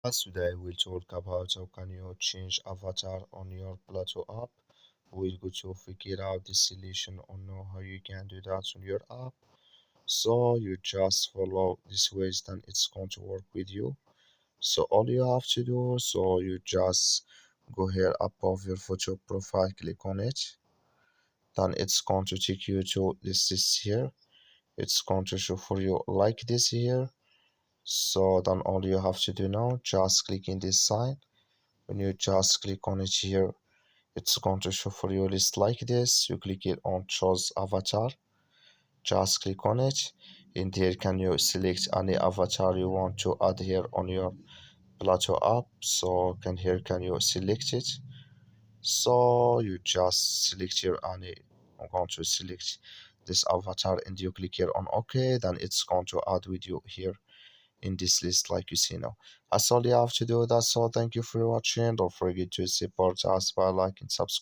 Today we'll talk about how can you change avatar on your Plato app. We'll go to figure out the solution or know how you can do that on your app. So you just follow this ways, then it's going to work with you. So all you have to do, so you just go here above your photo profile, click on it. Then it's going to take you to this here. It's going to show for you like this here. So then all you have to do now, just click in this sign. When you just click on it here, it's going to show for you a list like this. You click it on choose avatar, just click on it. In there, can you select any avatar you want to add here on your Plato app? So can you select it? So you just select here any. I'm going to select this avatar and you click here on OK. Then it's going to add with you here in this list like you see now. That's all you have to do. That's all. Thank you for watching. Don't forget to support us by liking, subscribe.